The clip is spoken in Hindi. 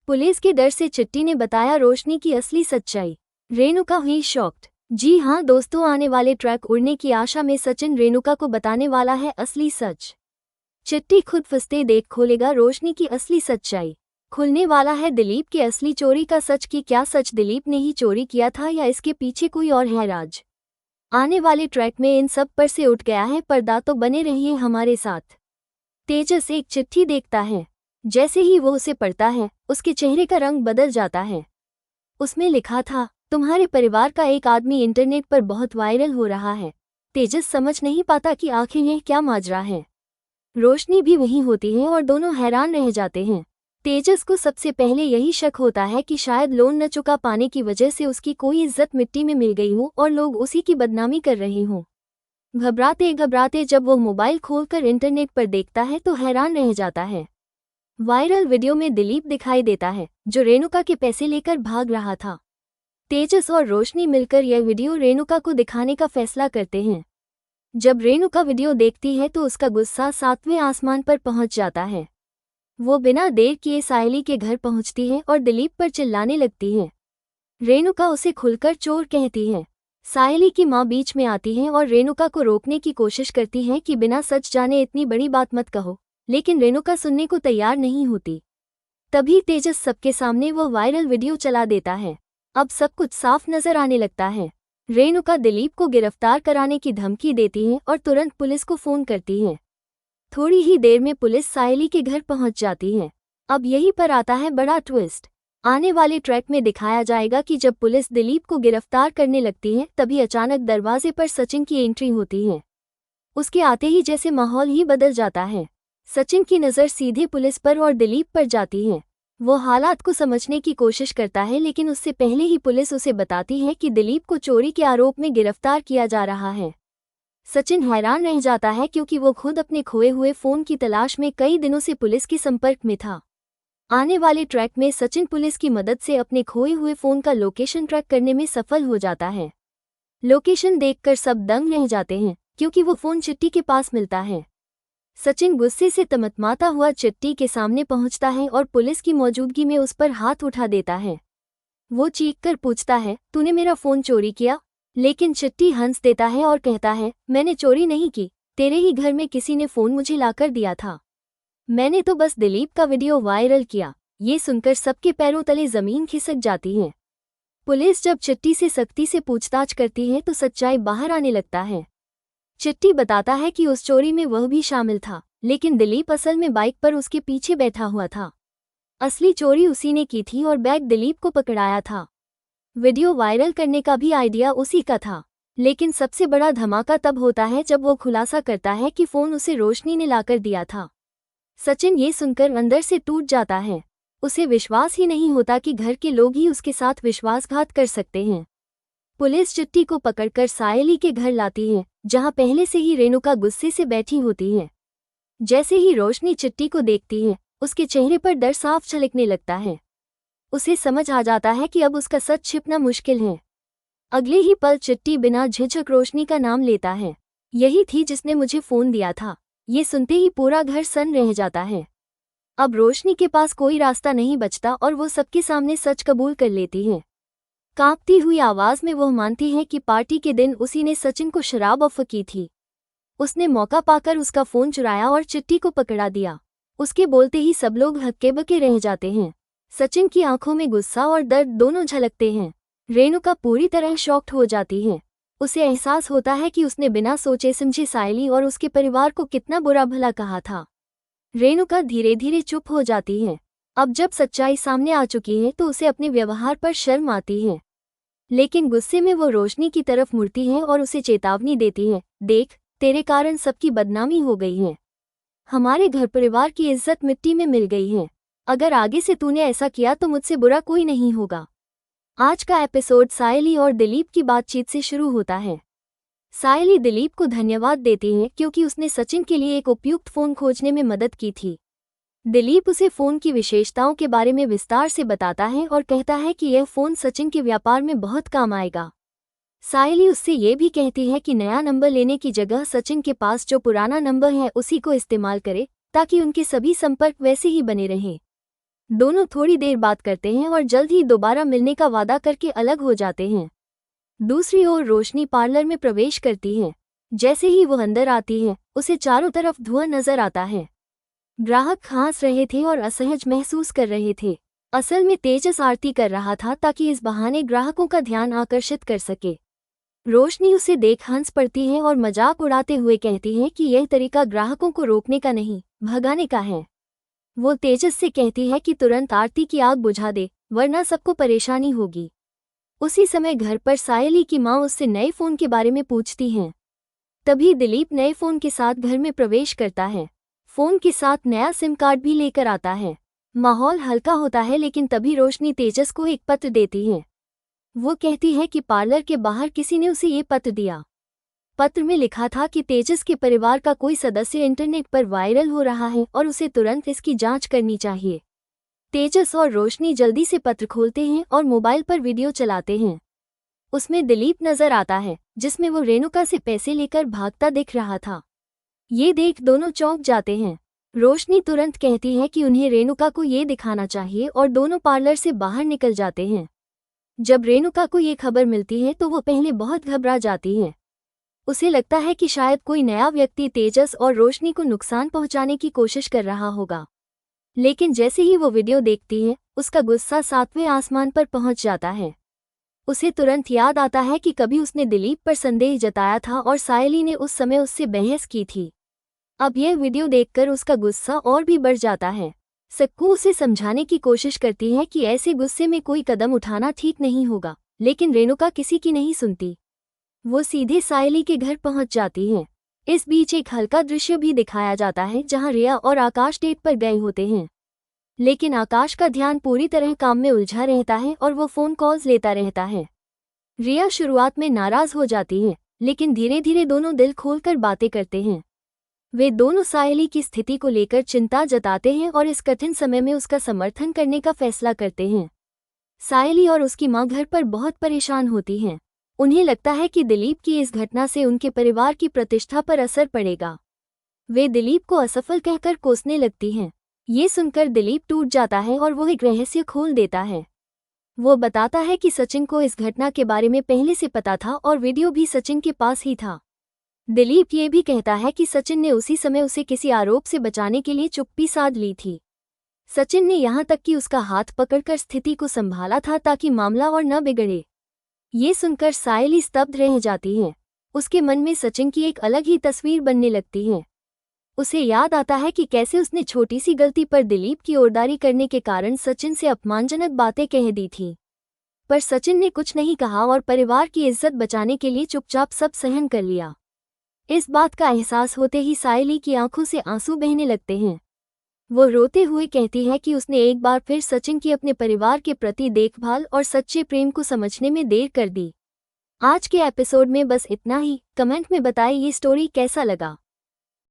पुलिस के डर से चिट्टी ने बताया रोशनी की असली सच्चाई। रेणुका हुई शॉक्ड। जी हाँ दोस्तों, आने वाले ट्रैक उड़ने की आशा में सचिन रेणुका को बताने वाला है असली सच। चिट्टी खुद फंसते देख खोलेगा रोशनी की असली सच्चाई। खुलने वाला है दिलीप के असली चोरी का सच कि क्या सच दिलीप ने ही चोरी किया था या इसके पीछे कोई और है राज। आने वाले ट्रैक में इन सब पर से उठ गया है पर्दा, तो बने रहिए हमारे साथ। तेजस एक चिट्ठी देखता है। जैसे ही वो उसे पढ़ता है उसके चेहरे का रंग बदल जाता है। उसमें लिखा था, तुम्हारे परिवार का एक आदमी इंटरनेट पर बहुत वायरल हो रहा है। तेजस समझ नहीं पाता कि आखिर यह क्या माजरा है। रोशनी भी वहीं होती है और दोनों हैरान रह जाते हैं। तेजस को सबसे पहले यही शक होता है कि शायद लोन न चुका पाने की वजह से उसकी कोई इज्जत मिट्टी में मिल गई हो और लोग उसी की बदनामी कर रहे हों। घबराते घबराते जब वो मोबाइल खोलकर इंटरनेट पर देखता है तो हैरान रह जाता है। वायरल वीडियो में दिलीप दिखाई देता है जो रेणुका के पैसे लेकर भाग रहा था। तेजस और रोशनी मिलकर यह वीडियो रेणुका को दिखाने का फैसला करते हैं। जब रेणुका वीडियो देखती है तो उसका गुस्सा 7वें आसमान पर पहुंच जाता है। वो बिना देर किए सायली के घर पहुंचती है और दिलीप पर चिल्लाने लगती है। रेणुका उसे खुलकर चोर कहती है। सायली की मां बीच में आती है और रेणुका को रोकने की कोशिश करती है कि बिना सच जाने इतनी बड़ी बात मत कहो, लेकिन रेणुका सुनने को तैयार नहीं होती। तभी तेजस सबके सामने वो वायरल वीडियो चला देता है। अब सब कुछ साफ नजर आने लगता है। रेणुका दिलीप को गिरफ्तार कराने की धमकी देती है और तुरंत पुलिस को फोन करती है। थोड़ी ही देर में पुलिस सायली के घर पहुंच जाती है। अब यहीं पर आता है बड़ा ट्विस्ट। आने वाले ट्रैक में दिखाया जाएगा कि जब पुलिस दिलीप को गिरफ्तार करने लगती है तभी अचानक दरवाजे पर सचिन की एंट्री होती है। उसके आते ही जैसे माहौल ही बदल जाता है। सचिन की नज़र सीधे पुलिस पर और दिलीप पर जाती है। वो हालात को समझने की कोशिश करता है, लेकिन उससे पहले ही पुलिस उसे बताती है कि दिलीप को चोरी के आरोप में गिरफ्तार किया जा रहा है। सचिन हैरान रह जाता है क्योंकि वो खुद अपने खोए हुए फ़ोन की तलाश में कई दिनों से पुलिस के संपर्क में था। आने वाले ट्रैक में सचिन पुलिस की मदद से अपने खोए हुए फ़ोन का लोकेशन ट्रैक करने में सफल हो जाता है। लोकेशन देखकर सब दंग रह जाते हैं क्योंकि वो फ़ोन चिट्टी के पास मिलता है। सचिन गुस्से से तमतमाता हुआ चिट्टी के सामने पहुंचता है और पुलिस की मौजूदगी में उस पर हाथ उठा देता है। वो चीखकर पूछता है, तूने मेरा फ़ोन चोरी किया? लेकिन चिट्टी हंस देता है और कहता है, मैंने चोरी नहीं की, तेरे ही घर में किसी ने फ़ोन मुझे लाकर दिया था। मैंने तो बस दिलीप का वीडियो वायरल किया। ये सुनकर सबके पैरों तले ज़मीन खिसक जाती है। पुलिस जब चिट्टी से सख्ती से पूछताछ करती है तो सच्चाई बाहर आने लगता है। चिट्टी बताता है कि उस चोरी में वह भी शामिल था, लेकिन दिलीप असल में बाइक पर उसके पीछे बैठा हुआ था। असली चोरी उसी ने की थी और बैग दिलीप को पकड़ाया था। वीडियो वायरल करने का भी आइडिया उसी का था। लेकिन सबसे बड़ा धमाका तब होता है जब वो खुलासा करता है कि फ़ोन उसे रोशनी ने लाकर दिया था। सचिन ये सुनकर अंदर से टूट जाता है। उसे विश्वास ही नहीं होता कि घर के लोग ही उसके साथ विश्वासघात कर सकते हैं। पुलिस चिट्टी को पकड़कर सायली के घर लाती है, जहां पहले से ही रेणुका गुस्से से बैठी होती है। जैसे ही रोशनी चिट्टी को देखती है, उसके चेहरे पर डर साफ झलकने लगता है। उसे समझ आ जाता है कि अब उसका सच छिपना मुश्किल है। अगले ही पल चिट्टी बिना झिझक रोशनी का नाम लेता है। यही थी जिसने मुझे फ़ोन दिया था। ये सुनते ही पूरा घर सन्न रह जाता है। अब रोशनी के पास कोई रास्ता नहीं बचता और वो सबके सामने सच कबूल कर लेती है। कांपती हुई आवाज़ में वह मानती है कि पार्टी के दिन उसी ने सचिन को शराब ऑफर की थी। उसने मौका पाकर उसका फ़ोन चुराया और चिट्टी को पकड़ा दिया। उसके बोलते ही सब लोग हक्के-बक्के रह जाते हैं। सचिन की आंखों में गुस्सा और दर्द दोनों झलकते हैं। रेणुका पूरी तरह शॉक्ड हो जाती है। उसे एहसास होता है कि उसने बिना सोचे समझे सायली और उसके परिवार को कितना बुरा भला कहा था। रेणुका धीरे धीरे चुप हो जाती है। अब जब सच्चाई सामने आ चुकी है तो उसे अपने व्यवहार पर शर्म आती है। लेकिन गुस्से में वो रोशनी की तरफ मुड़ती है और उसे चेतावनी देती है, देख, तेरे कारण सबकी बदनामी हो गई है। हमारे घर परिवार की इज्जत मिट्टी में मिल गई है। अगर आगे से तूने ऐसा किया तो मुझसे बुरा कोई नहीं होगा। आज का एपिसोड सायली और दिलीप की बातचीत से शुरू होता है। सायली दिलीप को धन्यवाद देती है क्योंकि उसने सचिन के लिए एक उपयुक्त फ़ोन खोजने में मदद की थी। दिलीप उसे फ़ोन की विशेषताओं के बारे में विस्तार से बताता है और कहता है कि यह फ़ोन सचिन के व्यापार में बहुत काम आएगा। सायली उससे ये भी कहती है कि नया नंबर लेने की जगह सचिन के पास जो पुराना नंबर है उसी को इस्तेमाल करे ताकि उनके सभी संपर्क वैसे ही बने रहें। दोनों थोड़ी देर बात करते हैं और जल्द ही दोबारा मिलने का वादा करके अलग हो जाते हैं। दूसरी ओर रोशनी पार्लर में प्रवेश करती है। जैसे ही वो अंदर आती है, उसे चारों तरफ धुआं नजर आता है। ग्राहक हंस रहे थे और असहज महसूस कर रहे थे। असल में तेजस आरती कर रहा था ताकि इस बहाने ग्राहकों का ध्यान आकर्षित कर सके। रोशनी उसे देख हंस पड़ती है और मजाक उड़ाते हुए कहती है कि यह तरीका ग्राहकों को रोकने का नहीं, भगाने का है। वो तेजस से कहती है कि तुरंत आरती की आग बुझा दे, वरना सबको परेशानी होगी। उसी समय घर पर सायली की माँ उससे नए फोन के बारे में पूछती हैं। तभी दिलीप नए फोन के साथ घर में प्रवेश करता है। फोन के साथ नया सिम कार्ड भी लेकर आता है। माहौल हल्का होता है, लेकिन तभी रोशनी तेजस को एक पत्र देती है। वो कहती है कि पार्लर के बाहर किसी ने उसे ये पत्र दिया। पत्र में लिखा था कि तेजस के परिवार का कोई सदस्य इंटरनेट पर वायरल हो रहा है और उसे तुरंत इसकी जांच करनी चाहिए। तेजस और रोशनी जल्दी से पत्र खोलते हैं और मोबाइल पर वीडियो चलाते हैं। उसमें दिलीप नजर आता है, जिसमें वो रेणुका से पैसे लेकर भागता दिख रहा था। ये देख दोनों चौंक जाते हैं। रोशनी तुरंत कहती है कि उन्हें रेणुका को ये दिखाना चाहिए और दोनों पार्लर से बाहर निकल जाते हैं। जब रेणुका को ये खबर मिलती है तो वो पहले बहुत घबरा जाती है। उसे लगता है कि शायद कोई नया व्यक्ति तेजस और रोशनी को नुकसान पहुंचाने की कोशिश कर रहा होगा। लेकिन जैसे ही वो वीडियो देखती है, उसका गुस्सा 7वें आसमान पर पहुंच जाता है। उसे तुरंत याद आता है कि कभी उसने दिलीप पर संदेह जताया था और सायली ने उस समय उससे बहस की थी। अब यह वीडियो देखकर उसका गुस्सा और भी बढ़ जाता है। सक्कू उसे समझाने की कोशिश करती है कि ऐसे गुस्से में कोई कदम उठाना ठीक नहीं होगा, लेकिन रेणुका किसी की नहीं सुनती। वो सीधे सायली के घर पहुंच जाती है। इस बीच एक हल्का दृश्य भी दिखाया जाता है जहां रिया और आकाश डेट पर गए होते हैं। लेकिन आकाश का ध्यान पूरी तरह काम में उलझा रहता है और वो फोन कॉल्स लेता रहता है। रिया शुरुआत में नाराज हो जाती है, लेकिन धीरे धीरे दोनों दिल खोलकर बातें करते हैं। वे दोनों सायली की स्थिति को लेकर चिंता जताते हैं और इस कठिन समय में उसका समर्थन करने का फैसला करते हैं। सायली और उसकी मां घर पर बहुत परेशान होती हैं। उन्हें लगता है कि दिलीप की इस घटना से उनके परिवार की प्रतिष्ठा पर असर पड़ेगा। वे दिलीप को असफल कहकर कोसने लगती हैं। ये सुनकर दिलीप टूट जाता है और वो एक रहस्य खोल देता है। वो बताता है कि सचिन को इस घटना के बारे में पहले से पता था और वीडियो भी सचिन के पास ही था। दिलीप ये भी कहता है कि सचिन ने उसी समय उसे किसी आरोप से बचाने के लिए चुप्पी साध ली थी। सचिन ने यहाँ तक कि उसका हाथ पकड़कर स्थिति को संभाला था ताकि मामला और न बिगड़े। ये सुनकर सायली स्तब्ध रह जाती है। उसके मन में सचिन की एक अलग ही तस्वीर बनने लगती है। उसे याद आता है कि कैसे उसने छोटी सी गलती पर दिलीप की ओरदारी करने के कारण सचिन से अपमानजनक बातें कह दी थी। पर सचिन ने कुछ नहीं कहा और परिवार की इज्जत बचाने के लिए चुपचाप सब सहन कर लिया। इस बात का एहसास होते ही सायली की आंखों से आंसू बहने लगते हैं। वो रोते हुए कहती है कि उसने एक बार फिर सचिन की अपने परिवार के प्रति देखभाल और सच्चे प्रेम को समझने में देर कर दी। आज के एपिसोड में बस इतना ही। कमेंट में बताएं ये स्टोरी कैसा लगा।